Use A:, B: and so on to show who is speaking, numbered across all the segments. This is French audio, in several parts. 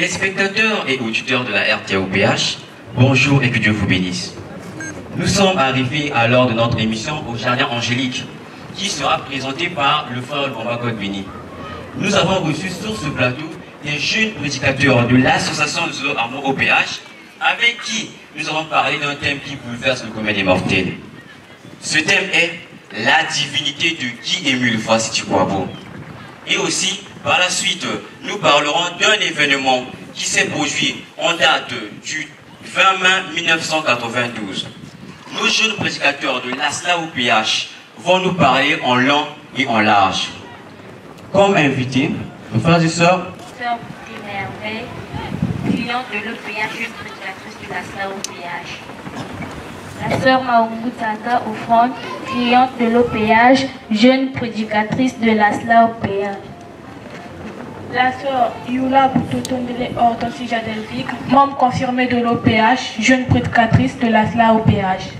A: Téléspectateurs et auditeurs de la RTOPH, bonjour et que Dieu vous bénisse. Nous sommes arrivés à l'heure de notre émission au Jardin Angélique, qui sera présentée par le frère Lubomba Godbeni. Nous avons reçu sur ce plateau des jeunes prédicateurs de l'association Zoé Amour OPH, avec qui nous avons parlé d'un thème qui bouleverse le commun des mortels. Ce thème est la divinité de Guy-Émile Foix-Sitikwabo. Et aussi, par la suite, nous parlerons d'un événement qui s'est produit en date du 20 mai 1992. Nos jeunes prédicateurs de l'ASLA OPH vont nous parler en long et en large. Comme invité, nos frères et sœurs,
B: Sœur Merveille, cliente de l'OPH, jeune prédicatrice de l'ASLA OPH. La sœur Maoumou Tata Offrande, cliente de l'OPH, jeune prédicatrice de l'ASLA OPH.
C: La sœur Yula Boutotondele Hortensia Jadelvic, membre confirmée de l'OPH, jeune prédicatrice de l'ASLA OPH.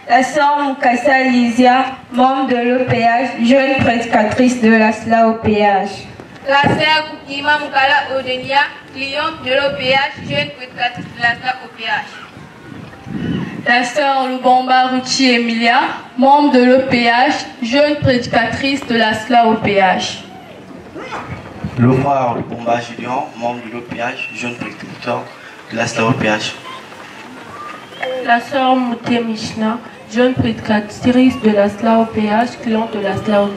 D: La sœur Moukassa Lysia, membre de l'OPH, jeune prédicatrice de l'ASLA OPH.
E: La sœur Ima Moukala Odelia, cliente de l'OPH, jeune prédicatrice de l'ASLA OPH.
C: La sœur Lubomba Ruchi Emilia, membre de l'OPH, jeune prédicatrice de l'ASLA OPH.
F: Le frère Lubomba Julien, membre de l'OPH, jeune prédicateur de l'ASLA OPH.
C: La sœur Mouté Mishna, jeune prédicatrice de l'ASLA OPH, cliente de l'ASLA OPH.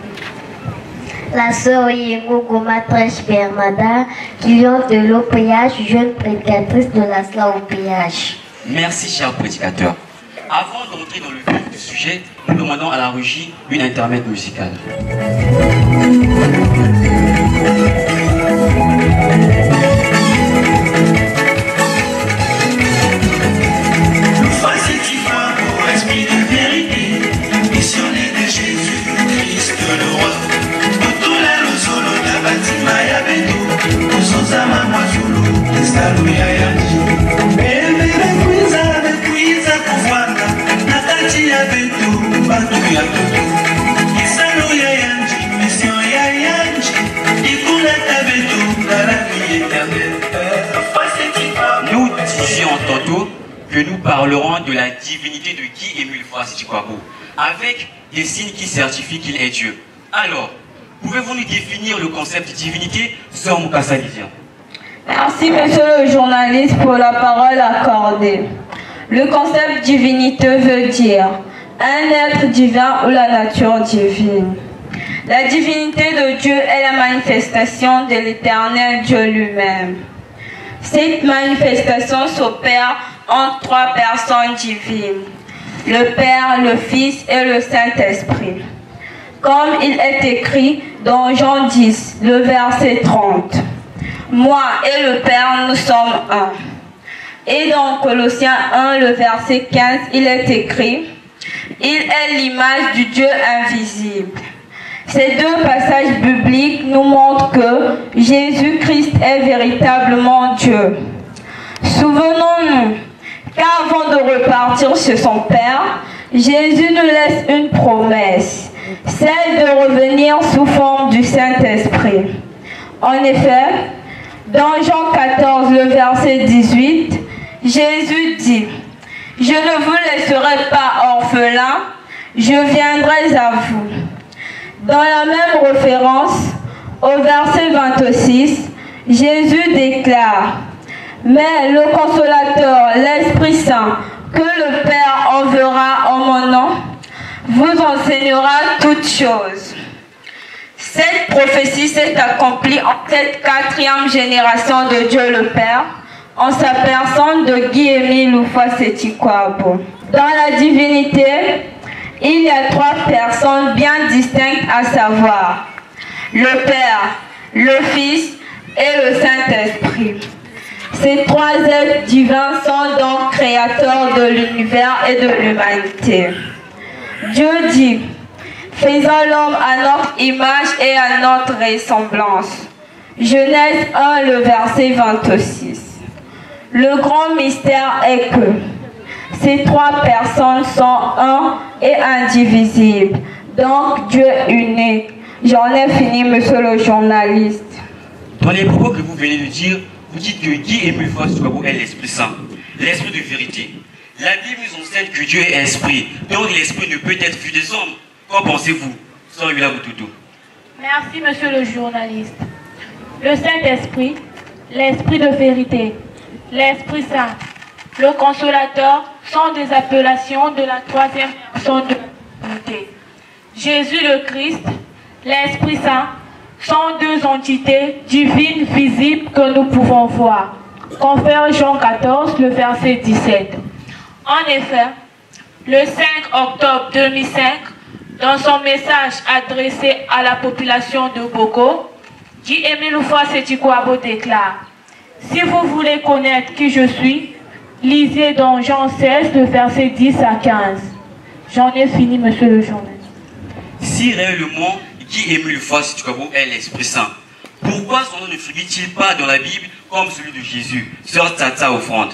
G: La sœur Yengo Goma Trèche Bernada, cliente de l'OPH, jeune prédicatrice de l'ASLA OPH.
A: merci chers prédicateurs. Avant d'entrer dans le vif du sujet, nous demandons à la régie une intermède musicale. Nous disions tantôt que nous parlerons de la divinité de Guy-Émile Foix-Sitikwabo, avec des signes qui certifient qu'il est Dieu. Alors, pouvez-vous nous définir le concept de divinité, Sœur Moukassa Lysia?
D: Merci, monsieur le journaliste, pour la parole accordée. Le concept divinité veut dire un être divin ou la nature divine. La divinité de Dieu est la manifestation de l'éternel Dieu lui-même. Cette manifestation s'opère en trois personnes divines, le Père, le Fils et le Saint-Esprit. Comme il est écrit dans Jean 10, le verset 30. Moi et le Père, nous sommes un. Et dans Colossiens 1, le verset 15, il est écrit, il est l'image du Dieu invisible. Ces deux passages bibliques nous montrent que Jésus-Christ est véritablement Dieu. Souvenons-nous qu'avant de repartir chez son Père, Jésus nous laisse une promesse, celle de revenir sous forme du Saint-Esprit. En effet, dans Jean 14, le verset 18, Jésus dit, « Je ne vous laisserai pas orphelins, je viendrai à vous. » Dans la même référence, au verset 26, Jésus déclare, « Mais le Consolateur, l'Esprit Saint, que le Père enverra en mon nom, vous enseignera toutes choses. » Cette prophétie s'est accomplie en cette quatrième génération de Dieu le Père, en sa personne de Guy-Émile Foix-Sitikwabo. Dans la divinité, il y a trois personnes bien distinctes à savoir, le Père, le Fils et le Saint-Esprit. Ces trois êtres divins sont donc créateurs de l'univers et de l'humanité. Dieu dit, faisons l'homme à notre image et à notre ressemblance. Genèse 1, le verset 26. Le grand mystère est que ces trois personnes sont un et indivisibles. Donc Dieu unique. J'en ai fini, monsieur le journaliste.
A: Dans les propos que vous venez de dire, vous dites que Guy Émile Faure-Situkwabo est l'Esprit Saint, l'Esprit de vérité. La Bible nous enseigne que Dieu est esprit, donc l'esprit ne peut être vu des hommes. Qu'en pensez-vous, Sœur Yula Boutoudou?
C: Merci, monsieur le journaliste. Le Saint-Esprit, l'Esprit de vérité, l'Esprit Saint, le Consolateur sont des appellations de la troisième personne de la Trinité. Jésus le Christ, l'Esprit Saint, sont deux entités divines visibles que nous pouvons voir. Confère Jean 14, le verset 17. En effet, le 5 octobre 2005, dans son message adressé à la population de Boko, Guy Émile Faure-Situkwabo déclare: si vous voulez connaître qui je suis, lisez dans Jean 16, le verset 10 à 15. J'en ai fini, monsieur le journaliste.
A: Si réellement Guy Émile Faure-Situkwabo est l'Esprit Saint, pourquoi son nom ne figure-t-il pas dans la Bible comme celui de Jésus? Sœur Tata Offrande.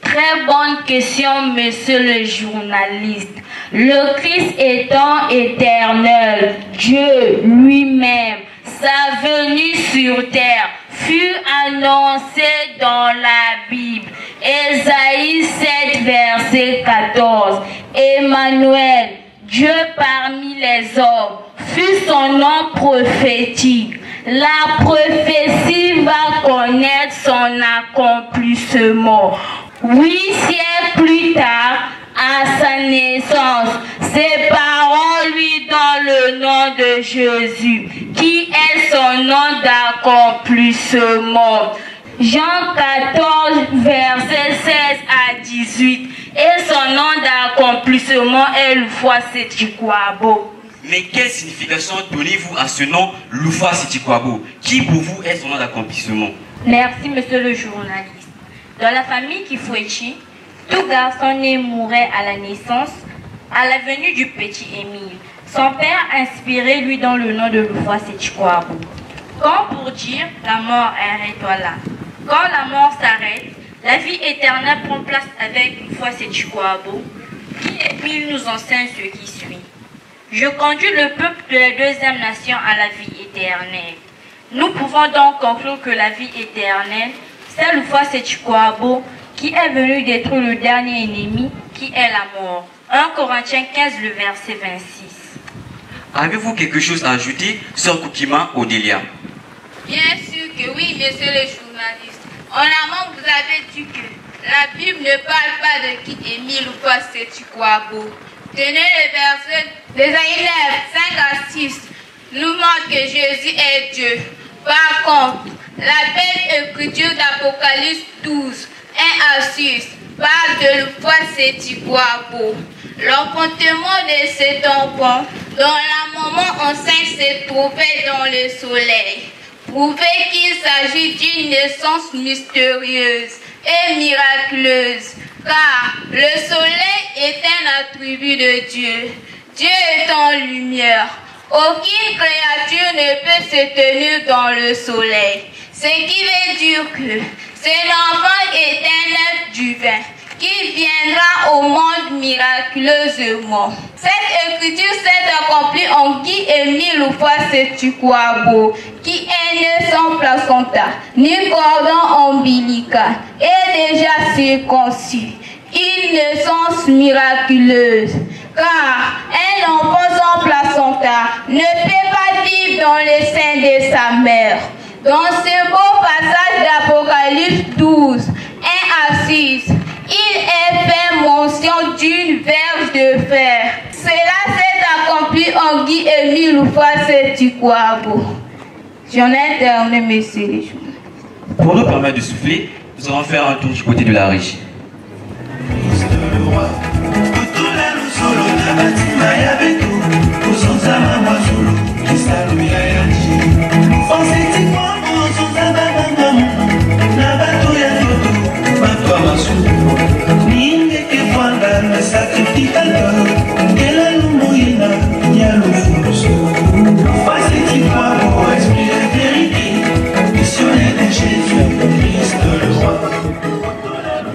B: Très bonne question, monsieur le journaliste. Le Christ étant éternel, Dieu lui-même, sa venue sur terre fut annoncée dans la Bible. Ésaïe 7, verset 14. Emmanuel, Dieu parmi les hommes, fut son nom prophétique. La prophétie va connaître son accomplissement. 8 siècles plus tard, à sa naissance, ses parents lui donnent le nom de Jésus, qui est son nom d'accomplissement. Jean 14, verset 16 à 18. Et son nom d'accomplissement est Faure-Situkwabo.
A: Mais quelle signification donnez-vous à ce nom Faure-Situkwabo, qui pour vous est son nom d'accomplissement?
B: Merci, monsieur le journaliste. Dans la famille Kifwechi, tout garçon né mourait à la naissance, à la venue du petit Émile. Son père inspiré lui dans le nom de Faure-Situkwabo. Comme pour dire, la mort arrête-toi là. Quand la mort s'arrête, la vie éternelle prend place avec Faure-Situkwabo. Guy Émile nous enseigne ce qui suit. Je conduis le peuple de la deuxième nation à la vie éternelle. Nous pouvons donc conclure que la vie éternelle, c'est Faure-Situkwabo qui est venu détruire le dernier ennemi qui est la mort. 1 Corinthiens 15, le verset 26.
A: Avez-vous quelque chose à ajouter, Sœur Koukima Odélia?
E: Bien sûr que oui, monsieur le journaliste. En amont, vous avez dit que la Bible ne parle pas de Guy Émile Faure-Situkwabo. Tenez le verset d'Ésaïe 9, 5 à 6, nous montre que Jésus est Dieu. Par contre, la belle écriture d'Apocalypse 12, 1 à 6, parle de Faure-Situkwabo. L'enfantement de cet enfant, dont la maman enceinte se trouvait dans le soleil, prouvait qu'il s'agit d'une naissance mystérieuse et miraculeuse, car le soleil est un attribut de Dieu. Dieu est en lumière. Aucune créature ne peut se tenir dans le soleil. Ce qui veut dire que cet enfant est un être divin qui viendra au monde miraculeusement. Cette écriture s'est accomplie en Guy Émile Faure-Situkwabo, qui est né sans placenta, ni cordon ombilical, et déjà circoncis. Une naissance miraculeuse, car un enfant sans placenta ne peut pas vivre dans le sein de sa mère. Dans ce beau passage d'Apocalypse 12, 1 à 6, il est fait mention d'une verge de fer. Cela s'est accompli en Guy Émile Faure-Situkwabo. J'en ai terminé, messieurs les jours.
A: Pour nous permettre de souffler, nous allons faire un tour du côté de la régie.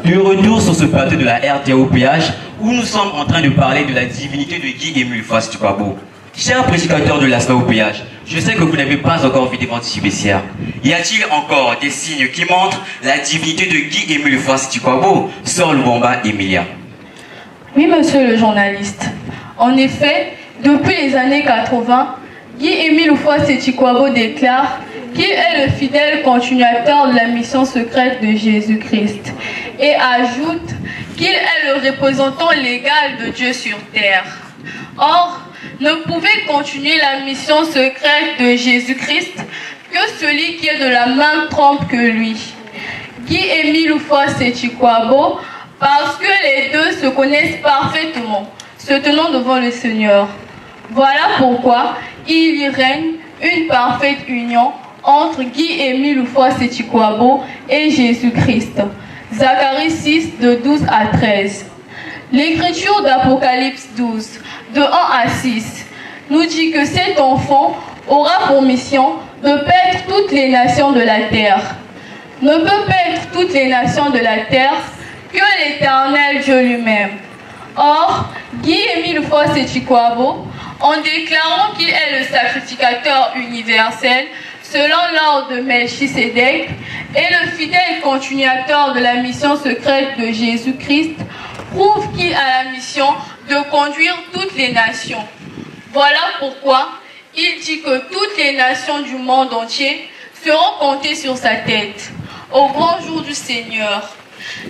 A: De retour sur ce plateau de la RTOPH où nous sommes en train de parler de la divinité de Guy Émile Faure-Situkwabo. Chers prédicateurs de l'Asla au péage, je sais que vous n'avez pas encore vu des ventes subsidiaires. Y a-t-il encore des signes qui montrent la divinité de Guy-Émile Foix-Sétiquabo, Sœur Lubomba Emilia?
C: Oui, monsieur le journaliste. En effet, depuis les années 80, Guy-Émile Foix-Sétiquabo déclare qu'il est le fidèle continuateur de la mission secrète de Jésus-Christ et ajoute qu'il est le représentant légal de Dieu sur terre. Or, ne pouvait continuer la mission secrète de Jésus-Christ que celui qui est de la même trempe que lui, Guy-Émile Foix-Sétiquabo, parce que les deux se connaissent parfaitement, se tenant devant le Seigneur. Voilà pourquoi il y règne une parfaite union entre Guy-Émile Foix-Sétiquabo et Jésus-Christ. Zacharie 6, de 12 à 13. L'écriture d'Apocalypse 12, de 1 à 6, nous dit que cet enfant aura pour mission de paître toutes les nations de la terre. Ne peut paître toutes les nations de la terre que l'Éternel Dieu lui-même. Or, Guy-Émile Foix-Sétiquabo, en déclarant qu'il est le sacrificateur universel, selon l'ordre de Melchisédek, et le fidèle continuateur de la mission secrète de Jésus-Christ, prouve qu'il a la mission de conduire toutes les nations. Voilà pourquoi il dit que toutes les nations du monde entier seront comptées sur sa tête, au grand jour du Seigneur.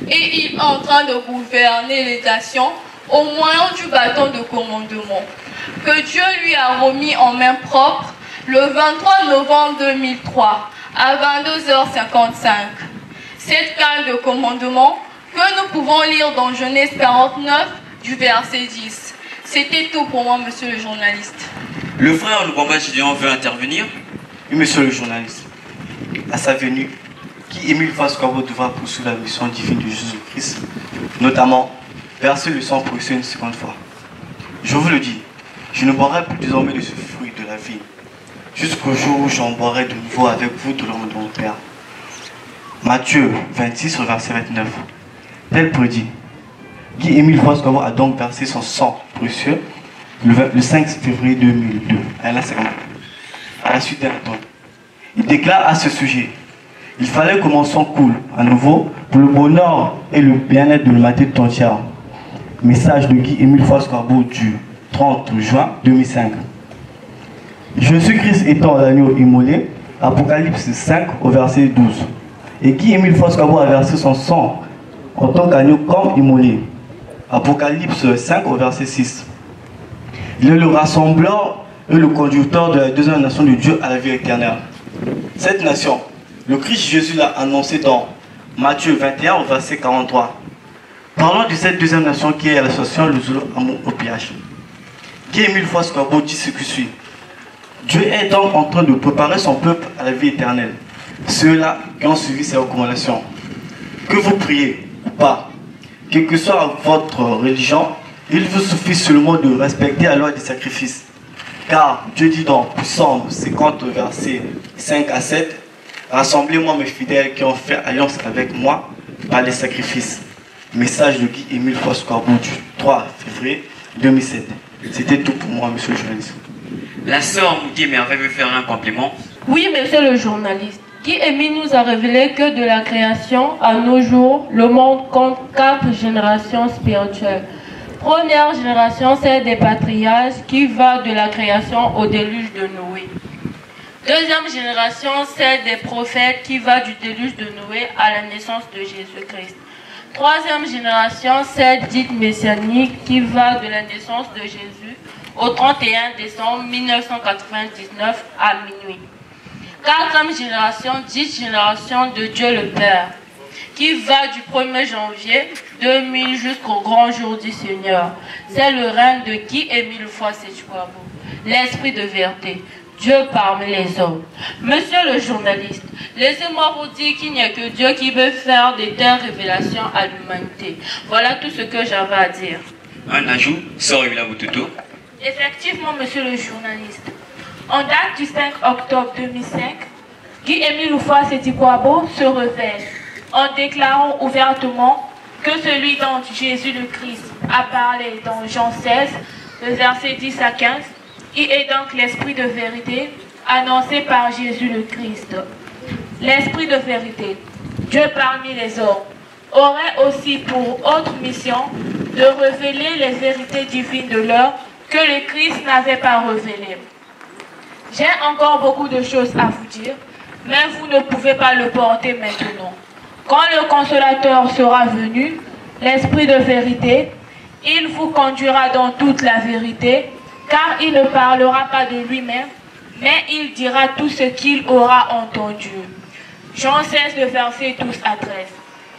C: Et il est en train de gouverner les nations au moyen du bâton de commandement, que Dieu lui a remis en main propre le 23 novembre 2003 à 22h55. Cette carte de commandement que nous pouvons lire dans Genèse 49 du verset 10. C'était tout pour moi, monsieur le journaliste.
A: Le frère Lubomba Gideon veut intervenir.
F: Oui, monsieur le journaliste. À sa venue, Guy-Émile Foix-Sétiquabo devra poursuivre la mission divine de Jésus-Christ, notamment verser le sang précieux une seconde fois. Je vous le dis, je ne boirai plus désormais de ce fruit de la vie, jusqu'au jour où j'en boirai de nouveau avec vous de l'homme de mon Père. Matthieu 26, verset 29. Tel prédit, Guy-Émile Foix-Sétiquabo a donc versé son sang précieux le 5 février 2002 à la suite d'un don. Il déclare à ce sujet: il fallait que mon sang coule à nouveau pour le bonheur et le bien-être de l'humanité tout entière. Message de Guy-Émile Foix-Sétiquabo du 30 juin 2005. Jésus-Christ étant l'agneau immolé, Apocalypse 5 au verset 12. Et Guy-Émile Foix-Sétiquabo a versé son sang en tant qu'agneau comme immolé. Apocalypse 5 au verset 6. Il est le rassembleur et le conducteur de la deuxième nation de Dieu à la vie éternelle. Cette nation, le Christ Jésus l'a annoncé dans Matthieu 21 au verset 43. Parlant de cette deuxième nation qui est l'association Le Zulu Amour au PH. Guy-Émile Foix-Sétiquabo dit ce qui suit. Dieu est donc en train de préparer son peuple à la vie éternelle. Ceux-là qui ont suivi ses recommandations. Que vous priez ou pas, quelle que soit votre religion, il vous suffit seulement de respecter la loi des sacrifices. Car Dieu dit dans Psaume 50 verset 5 à 7, rassemblez-moi mes fidèles qui ont fait alliance avec moi par les sacrifices. Message de Guy-Émile Foix-Sétiquabo du 3 février 2007. C'était tout pour moi, monsieur le journaliste.
A: La sœur Moutier Merveille veut faire un compliment.
C: Oui, monsieur le journaliste. Guy-Émile nous a révélé que de la création à nos jours, le monde compte 4 générations spirituelles. Première génération, c'est des patriarches qui va de la création au déluge de Noé. Deuxième génération, c'est des prophètes qui va du déluge de Noé à la naissance de Jésus-Christ. Troisième génération, c'est dite messianique qui va de la naissance de Jésus au 31 décembre 1999 à minuit. Quatrième génération, dite génération de Dieu le Père, qui va du 1er janvier 2000 jusqu'au grand jour du Seigneur. C'est le règne de Guy-Émile Foix-Sétiquabo, l'esprit de vérité, Dieu parmi les hommes. Monsieur le journaliste, laissez-moi vous dire qu'il n'y a que Dieu qui veut faire de telles révélations à l'humanité. Voilà tout ce que j'avais à dire.
A: Un ajout, Sœur Eula Boutoto.
C: Effectivement, monsieur le journaliste. En date du 5 octobre 2005, Guy-Émile Foix-Sétiquabo se révèle en déclarant ouvertement que celui dont Jésus le Christ a parlé dans Jean 16, le verset 10 à 15, qui est donc l'esprit de vérité annoncé par Jésus le Christ. L'esprit de vérité, Dieu parmi les hommes, aurait aussi pour autre mission de révéler les vérités divines de l'heure que le Christ n'avait pas révélées. J'ai encore beaucoup de choses à vous dire, mais vous ne pouvez pas le porter maintenant. Quand le Consolateur sera venu, l'Esprit de vérité, il vous conduira dans toute la vérité, car il ne parlera pas de lui-même, mais il dira tout ce qu'il aura entendu. Jean 16, le verset 12 à 13.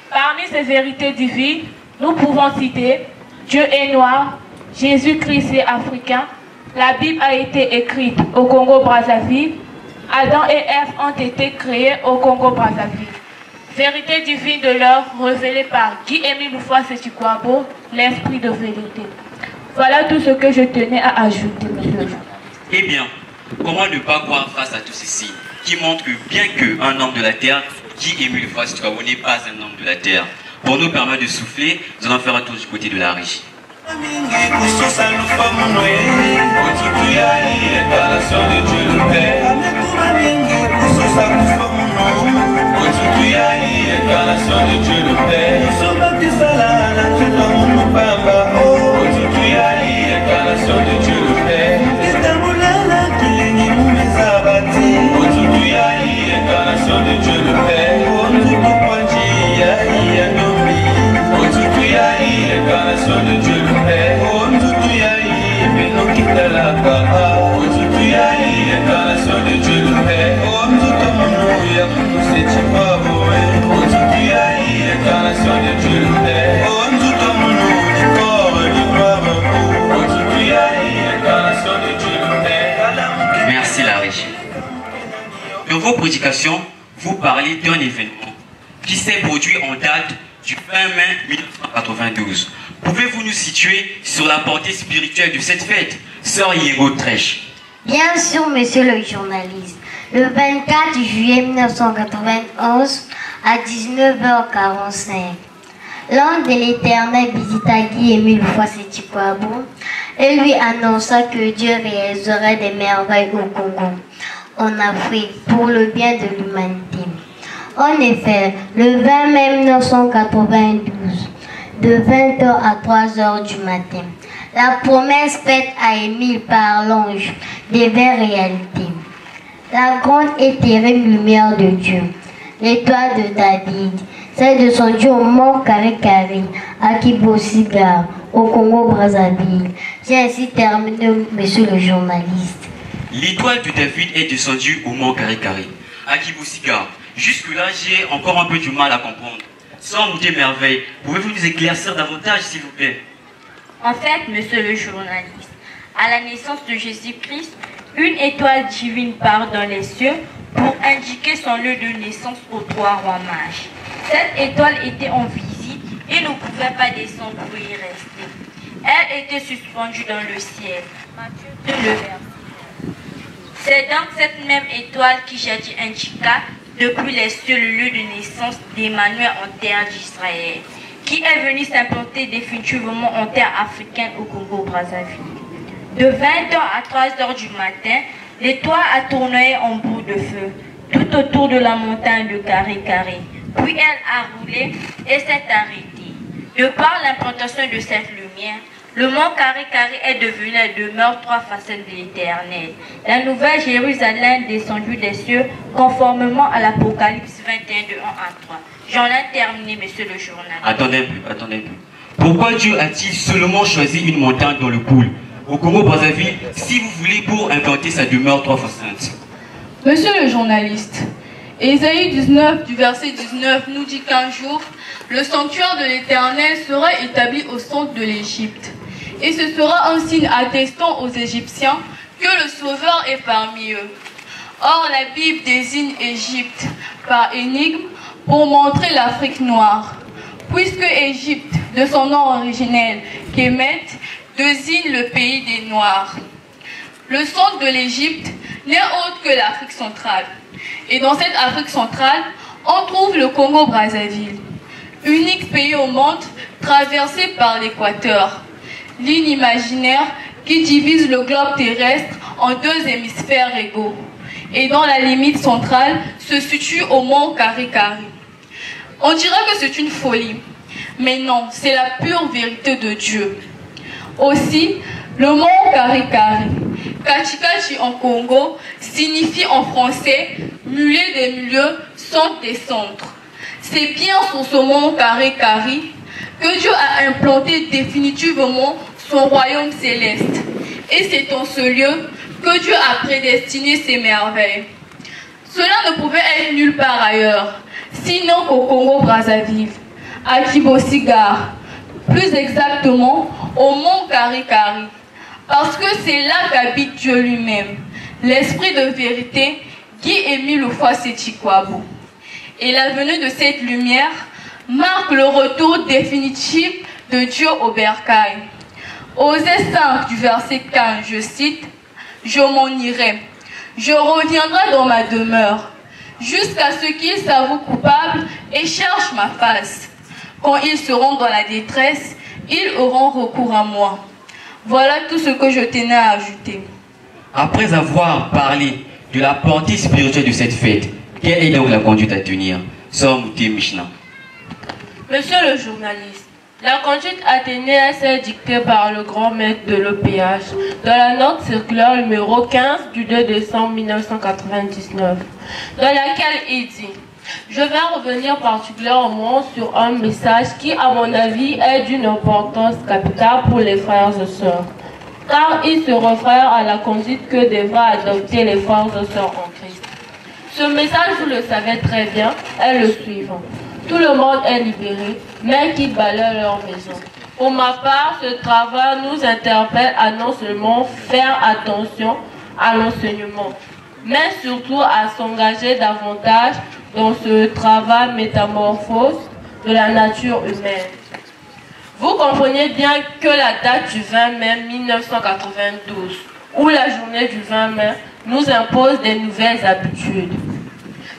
C: Parmi ces vérités divines, nous pouvons citer Dieu est noir, Jésus-Christ est africain, la Bible a été écrite au Congo-Brazzaville, Adam et Ève ont été créés au Congo-Brazzaville. Vérité divine de l'heure révélée par Guy-Émile Houphouët-Séchouabo, l'esprit de vérité. Voilà tout ce que je tenais à ajouter, monsieur le juge.
A: Eh bien, comment ne pas croire face à tous ces signes qui montrent que bien qu'un homme de la terre, Guy-Émile Houphouët-Séchouabo n'est pas un homme de la terre. Pour nous permettre de souffler, nous allons faire un tour du côté de la régie. Merci la régie. Dans vos prédications, vous parlez d'un événement qui s'est produit en date du 20 mai 1992. Pouvez-vous nous situer sur la portée spirituelle de cette fête, Sœur Yengo Trèche?
G: Bien sûr, monsieur le journaliste. Le 24 juillet 1991, à 19h45, l'ange de l'Éternel visita Guy-Émile Houphouët-Séchouabo et lui annonça que Dieu réaliserait des merveilles au Congo, en Afrique, pour le bien de l'humanité. En effet, le 20 mai 1992, de 20h à 3h du matin, la promesse faite à Émile par l'ange devait réalité. La grande et terrible lumière de Dieu, l'étoile de David, s'est descendue au mont Karikari, à Kibosiga, au Congo-Brazzaville. J'ai ainsi terminé, monsieur le journaliste.
A: L'étoile de David est descendue au mont Karikari, à Kibosiga. Jusque-là, j'ai encore un peu du mal à comprendre. Sans doute merveille, pouvez-vous nous éclaircir davantage, s'il vous plaît?
B: En fait, monsieur le journaliste, à la naissance de Jésus-Christ, une étoile divine part dans les cieux pour indiquer son lieu de naissance aux trois rois mages. Cette étoile était en visite et ne pouvait pas descendre pour y rester. Elle était suspendue dans le ciel. Matthieu 2, le verset. C'est donc cette même étoile qui jadis indiqua depuis les cieux le lieu de naissance d'Emmanuel en terre d'Israël, qui est venu s'implanter définitivement en terre africaine au Congo-Brazzaville. De 20h à 3h du matin, l'étoile a tourné en bout de feu, tout autour de la montagne de Karikari. Puis elle a roulé et s'est arrêtée. De par l'implantation de cette lumière, le mont Karikari est devenu la demeure trois facettes de l'Éternel. La nouvelle Jérusalem descendue des cieux, conformément à l'Apocalypse 21, de 1 à 3. J'en ai terminé, monsieur le journaliste.
A: Attendez un peu. Pourquoi Dieu a-t-il seulement choisi une montagne dans le pôle, au Congo-Brazzaville, si vous voulez, pour implanter sa demeure trois fois sainte?
H: Monsieur le journaliste, Ésaïe 19 du verset 19 nous dit qu'un jour, le sanctuaire de l'Éternel sera établi au centre de l'Égypte. Et ce sera un signe attestant aux Égyptiens que le Sauveur est parmi eux. Or, la Bible désigne Égypte par énigme pour montrer l'Afrique noire. Puisque Égypte, de son nom originel, Kémet, désigne le pays des Noirs. Le centre de l'Égypte n'est autre que l'Afrique centrale. Et dans cette Afrique centrale, on trouve le Congo-Brazzaville, unique pays au monde traversé par l'équateur, ligne imaginaire qui divise le globe terrestre en 2 hémisphères égaux et dont la limite centrale se situe au mont Kari-Kari. On dirait que c'est une folie, mais non, c'est la pure vérité de Dieu. Aussi, le mont Kari-Kari, Kachikachi en Congo, signifie en français « mulet des milieux, centre des centres ». C'est bien sur ce mont Kari-Kari que Dieu a implanté définitivement son royaume céleste. Et c'est en ce lieu que Dieu a prédestiné ses merveilles. Cela ne pouvait être nulle part ailleurs, sinon qu'au Congo-Brazzaville, à Kibo-Sigar, plus exactement au mont Kari-Kari, parce que c'est là qu'habite Dieu lui-même, l'esprit de vérité Guy-Émile Houphouët-Sétikwabo. Et la venue de cette lumière marque le retour définitif de Dieu au bercail. Osée 5 du verset 15, je cite, « Je m'en irai, je reviendrai dans ma demeure, jusqu'à ce qu'ils s'avouent coupables et cherchent ma face. Quand ils seront dans la détresse, ils auront recours à moi. » Voilà tout ce que je tenais à ajouter.
A: Après avoir parlé de la portée spirituelle de cette fête, quelle est donc la conduite à tenir? Sommuté Mishnah.
C: Monsieur le journaliste, la conduite à tenir est dictée par le grand maître de l'OPH dans la note circulaire numéro 15 du 2 décembre 1999, dans laquelle il dit: je vais revenir particulièrement sur un message qui, à mon avis, est d'une importance capitale pour les frères et sœurs, car il se réfère à la conduite que devraient adopter les frères et sœurs en Christ. Ce message, vous le savez très bien, est le suivant. Tout le monde est libéré, mais qui balaient leur maison. Pour ma part, ce travail nous interpelle à non seulement faire attention à l'enseignement, mais surtout à s'engager davantage dans ce travail métamorphose de la nature humaine. Vous comprenez bien que la date du 20 mai 1992, ou la journée du 20 mai, nous impose des nouvelles habitudes.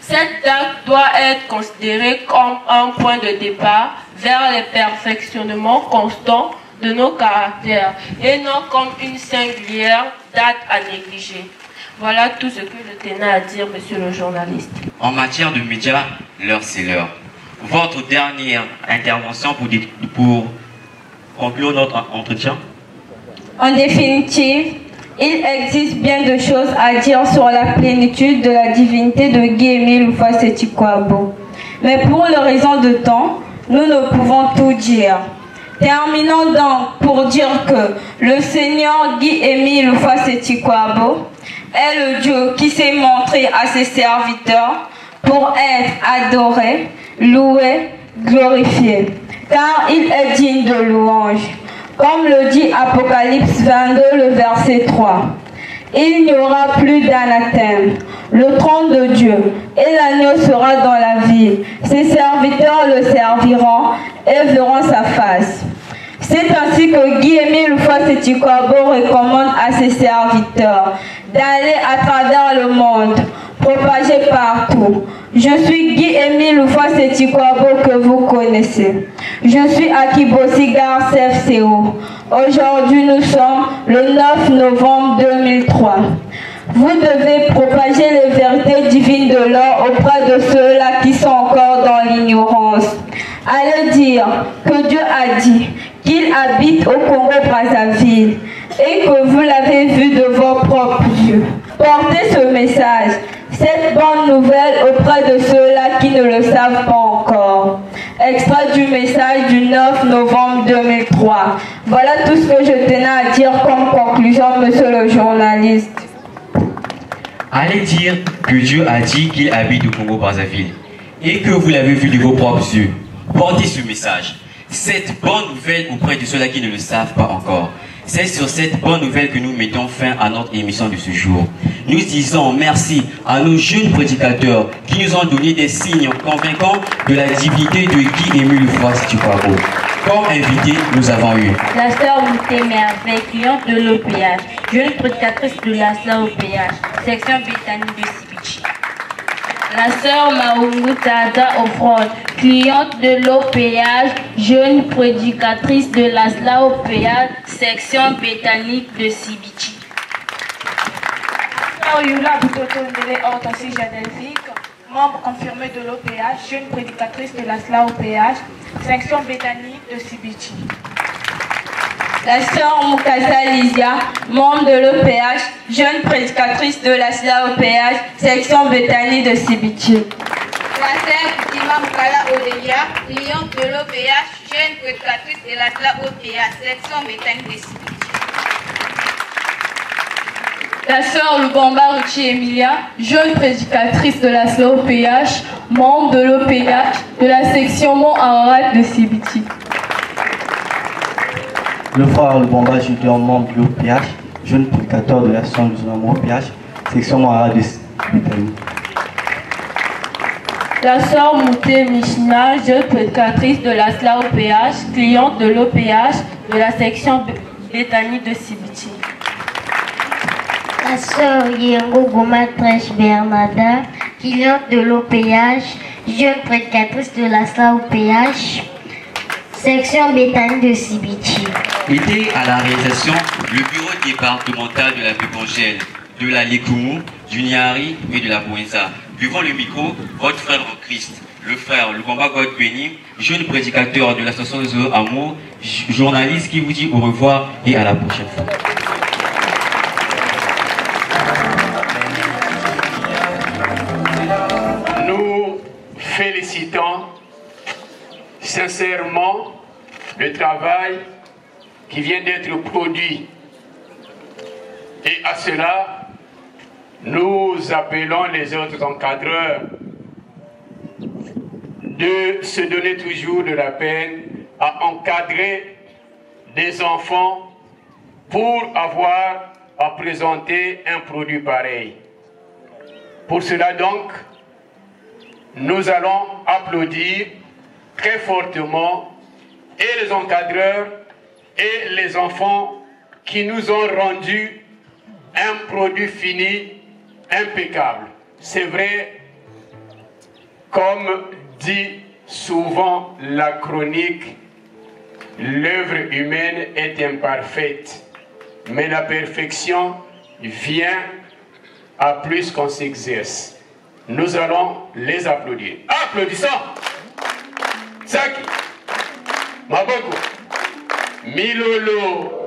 C: Cette date doit être considérée comme un point de départ vers les perfectionnements constants de nos caractères et non comme une singulière date à négliger. Voilà tout ce que je tenais à dire, monsieur le journaliste.
A: En matière de médias, l'heure c'est l'heure. Votre dernière intervention pour conclure notre entretien?
D: En définitive, il existe bien de choses à dire sur la plénitude de la divinité de Guy-Émile Houphouët-Sétikwabo. Mais pour les raisons de temps, nous ne pouvons tout dire. Terminons donc pour dire que le Seigneur Guy-Émile Houphouët-Sétikwabo est le Dieu qui s'est montré à ses serviteurs pour être adoré, loué, glorifié, car il est digne de louange. Comme le dit Apocalypse 22, le verset 3. Il n'y aura plus d'anathème. Le trône de Dieu et l'agneau sera dans la ville. Ses serviteurs le serviront et verront sa face. C'est ainsi que Guy-Émile Houphouët-Sétikwabo recommande à ses serviteurs d'aller à travers le monde, propager partout. Je suis Guy-Émile Houphouët-Sétikwabo que vous connaissez. Je suis à Kibo-Sigar CFCO. Aujourd'hui, nous sommes le 9 novembre 2003. Vous devez propager les vérités divines de l'or auprès de ceux-là qui sont encore dans l'ignorance. Allez dire que Dieu a dit qu'il habite au Congo-Brazzaville et que vous l'avez vu de vos propres yeux. Portez ce message, cette bonne nouvelle auprès de ceux-là qui ne le savent pas encore. Extrait du message du 9 novembre 2003. Voilà tout ce que je tenais à dire comme conclusion, monsieur le journaliste.
A: Allez dire que Dieu a dit qu'il habite au Congo-Brazzaville et que vous l'avez vu de vos propres yeux. Portez ce message, cette bonne nouvelle auprès de ceux-là qui ne le savent pas encore. C'est sur cette bonne nouvelle que nous mettons fin à notre émission de ce jour. Nous disons merci à nos jeunes prédicateurs qui nous ont donné des signes convaincants de la divinité de Guy-Émile Houphouët-Sétikwabo. Comme invité, nous avons eu
B: la sœur Mouté Merveille, cliente de l'OPH, jeune prédicatrice de la OPH, section Béthanie de Sibichi. La sœur Maungu Tada Offrande, cliente de l'OPH, jeune prédicatrice de la OPH, section Béthanique de Sibichi.
C: Sœur Yula Boutoto Ndele Ortasi Jadelvic, membre confirmé de l'OPH, jeune prédicatrice de la SLA OPH, section Béthanie de Sibichi.
D: La sœur Mukasa Lysia, membre de l'OPH, jeune prédicatrice de la SLA OPH, section Béthanie de Sibichi.
E: La sœur Fatima Mukala Odelia, cliente de l'OPH, jeune prédicatrice de la SLA OPH, section Béthanie de Sibichi.
H: La sœur Lubamba Ruchi Emilia, jeune prédicatrice de la SLA OPH, membre de l'OPH, de la section Mont Ararat de Sibichi.
F: Le frère Lubamba Julien, membre de l'OPH, jeune prédicateur de la SLA OPH, section Mont Ararat de Sibichi.
D: La sœur Mouté Mishna, jeune prédicatrice de la SLA OPH, cliente de l'OPH, de la section Béthanie de Sibichi.
G: La sœur Yengo Goma Trèche Bernada, cliente de l'OPH, jeune prédicatrice de la SLA OPH, section Béthanie de Sibichi.
A: Était à la réalisation le bureau départemental de la Bébangèle, de la Lékoumou, du Niari et de la Bouenza. Devant le micro, votre frère en Christ, le frère Lubamba God Béni, jeune prédicateur de l'association Zoé Amour, journaliste qui vous dit au revoir et à la prochaine fois.
I: Nous félicitons sincèrement le travail qui vient d'être produit. Et à cela, nous appelons les autres encadreurs de se donner toujours de la peine à encadrer des enfants pour avoir à présenter un produit pareil. Pour cela donc, nous allons applaudir très fortement et les encadreurs et les enfants qui nous ont rendu un produit fini impeccable. C'est vrai, comme dit souvent la chronique, l'œuvre humaine est imparfaite, mais la perfection vient à plus qu'on s'exerce. Nous allons les applaudir. Applaudissons. Saki, Maboko, Milolo.